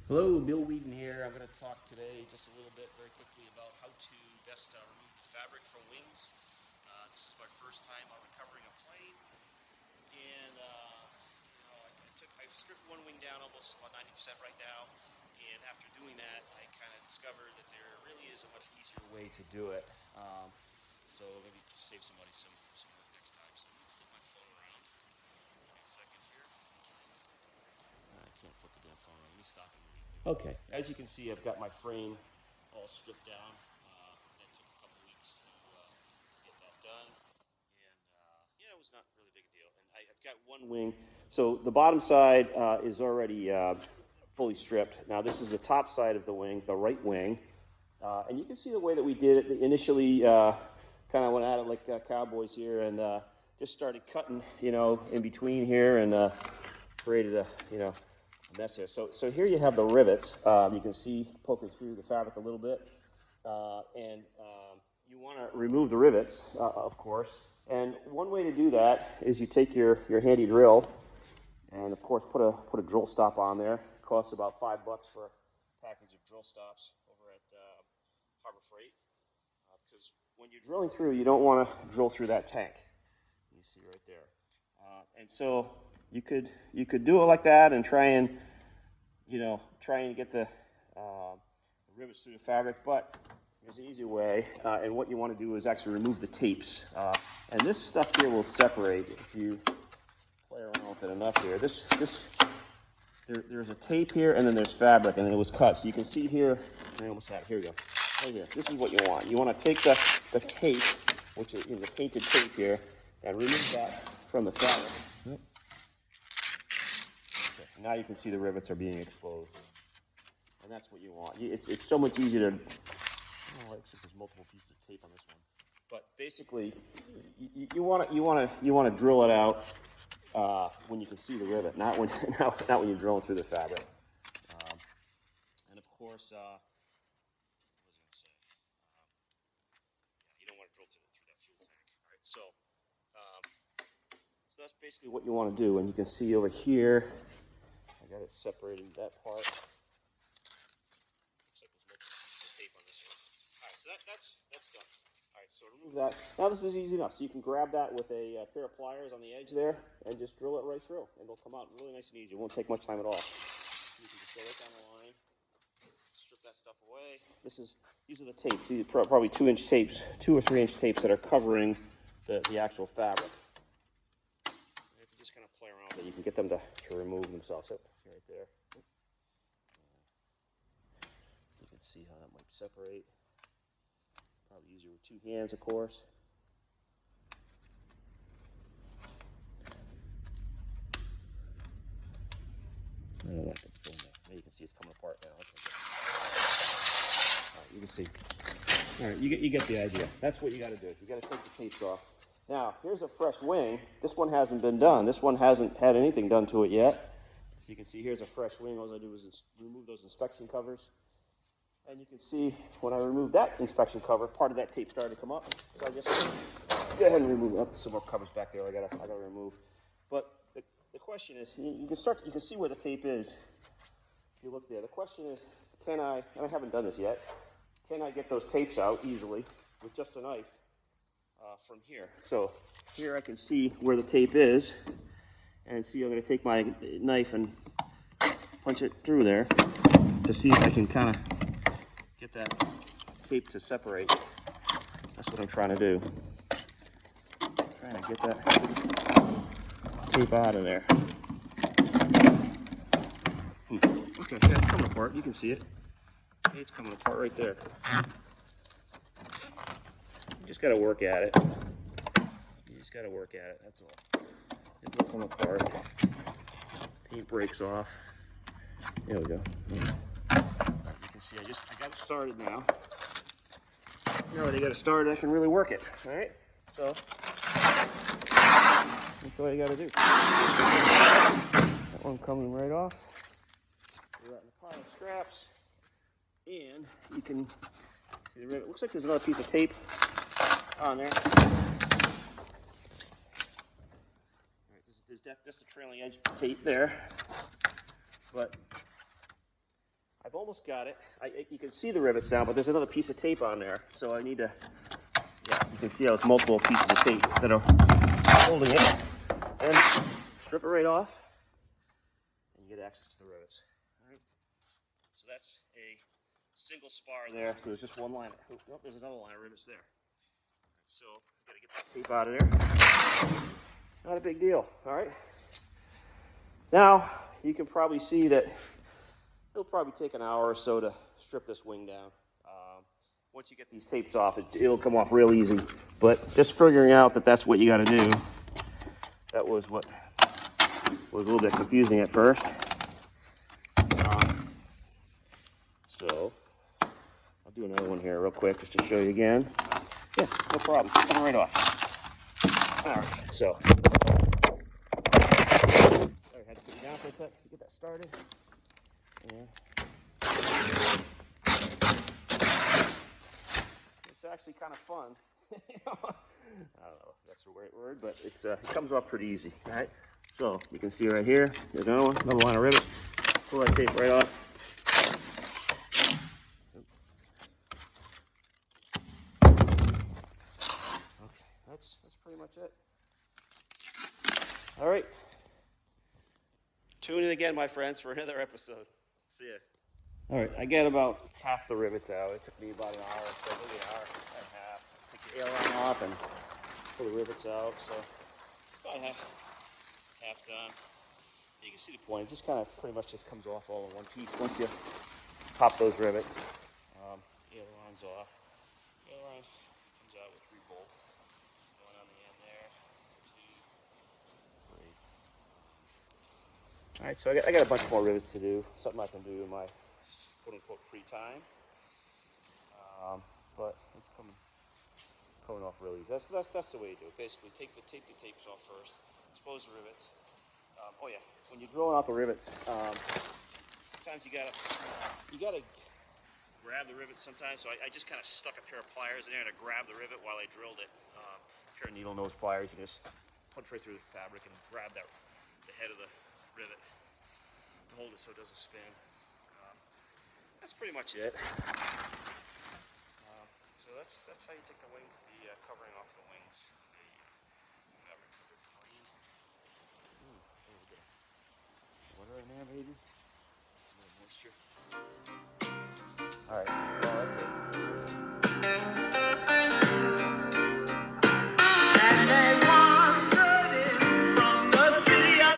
Hello, Bill Whedon here. I'm going to talk today just a little bit, very quickly, about how to best remove the fabric from wings. This is my first time recovering a plane, and I stripped one wing down almost about 90% right now. And after doing that, I kind of discovered that there really is a much easier way to do it. So maybe save somebody some work next time. So let me flip my phone around. Give me a second here. I can't flip the damn phone around. Let me stop it. Okay, as you can see, I've got my frame all stripped down. That took a couple weeks to get that done, and yeah, it was not really big a deal. And I've got one wing, so the bottom side is already fully stripped. Now this is the top side of the wing, the right wing, and you can see the way that we did it initially. Kind of went at it like cowboys here, and just started cutting, in between here, and created a, mess here. So here you have the rivets. You can see poking through the fabric a little bit, and you want to remove the rivets, of course. And one way to do that is you take your handy drill, and of course put a drill stop on there. It costs about $5 for a package of drill stops over at Harbor Freight, because when you're drilling through, you don't want to drill through that tank. You see right there, and so you could do it like that and try and get the rivets through the fabric, but there's an easy way, and what you want to do is actually remove the tapes, and this stuff here will separate if you play around with it enough here. There's a tape here, and then there's fabric, and it was cut, so you can see here. I almost had it. Here we go. Right here. This is what you want. You want to take the tape, which is the painted tape here, and remove that from the fabric. Yep. Okay. Now you can see the rivets are being exposed, and that's what you want. It's so much easier to. Oh, looks like there's multiple pieces of tape on this one, but basically, you want to drill it out when you can see the rivet, not when you're drilling through the fabric. And of course, what was I going to say? You don't want to drill through that fuel tank. All right, so that's basically what you want to do, and you can see over here. I got it separating that part. Looks like there's multiple pieces of tape on this one. All right, so that's done. All right, so remove that. Now this is easy enough. So you can grab that with a pair of pliers on the edge there and just drill it right through, and it'll come out really nice and easy. It won't take much time at all. You can just go right down the line, strip that stuff away. These are the tapes. These are probably 2-inch tapes, 2 or 3-inch tapes that are covering the actual fabric. And if you just kind of play around with it, you can get them to remove themselves. Oh, right there. You can see how that might separate. Probably easier with 2 hands, of course. I don't like it. Now you can see it's coming apart now. All right, you can see. All right, you get the idea. That's what you got to do. You got to take the tapes off. Now, here's a fresh wing. This one hasn't been done. This one hasn't had anything done to it yet. So you can see here's a fresh wing. All I do is remove those inspection covers. And you can see when I removed that inspection cover, part of that tape started to come up. So I just go ahead and remove it. Some more covers back there I gotta remove. But the question is, you can see where the tape is. If you look there, the question is, can I, and I haven't done this yet, can I get those tapes out easily with just a knife from here? So here I can see where the tape is, and see I'm gonna take my knife and punch it through there to see if I can kind of get that tape to separate. That's what I'm trying to do. Trying to get that tape out of there. Okay, yeah, it's coming apart. You can see it. It's coming apart right there. You just got to work at it. You just got to work at it. That's all. It will come apart. Paint breaks off. There we go. See, I got it started now. Now that I got it started, I can really work it. All right, so that's all you got to do. That one coming right off. Put that in the pile of scraps, and you can see the rivet. It looks like there's another piece of tape on there. All right, there's just a trailing edge tape there, but I've almost got it. You can see the rivets now, but there's another piece of tape on there. So I need to, yeah, you can see how it's multiple pieces of tape that are holding it. And strip it right off, and you get access to the rivets. All right. So that's a single spar there. So there's just one line. Oh, nope, there's another line of rivets there. Right, so got to get that tape out of there. Not a big deal. All right. Now you can probably see that it'll probably take an hour or so to strip this wing down. Once you get these tapes off, it'll come off real easy. But just figuring out that that's what you got to do. That was what was a little bit confusing at first. So I'll do another one here real quick just to show you again. Yeah, no problem. Come right off. All right, so I had to put it down for a sec to get that started. And it's actually kind of fun. I don't know if that's the right word, but it comes off pretty easy. All right, so you can see right here, there's another one, another line of rivet. Pull that tape right off. Okay, that's pretty much it. All right. Tune in again, my friends, for another episode. See ya. All right, I got about half the rivets out. It took me about an hour, so maybe an hour and a half. Take the airline off and pull the rivets out. So it's about half done. You can see the point. It just kind of pretty much just comes off all in one piece once you pop those rivets. Aileron's off. Aileron comes out with 3 bolts. One on the end there. 2, 3. All right, so I got a bunch more rivets to do. Something I can do in my quote-unquote free time. But it's coming off really easy. That's the way you do it. Basically, take the tapes off first. Expose the rivets. Oh yeah, when you're drilling out the rivets, sometimes you gotta grab the rivets sometimes. So I just kind of stuck a pair of pliers in there to grab the rivet while I drilled it. A pair of needle nose pliers. You can just punch right through the fabric and grab the head of the rivet to hold it so it doesn't spin. That's pretty much it. So that's how you take the covering off the wings. Fabric clean. Water in there, baby. A little moisture. All right. Well, that's it.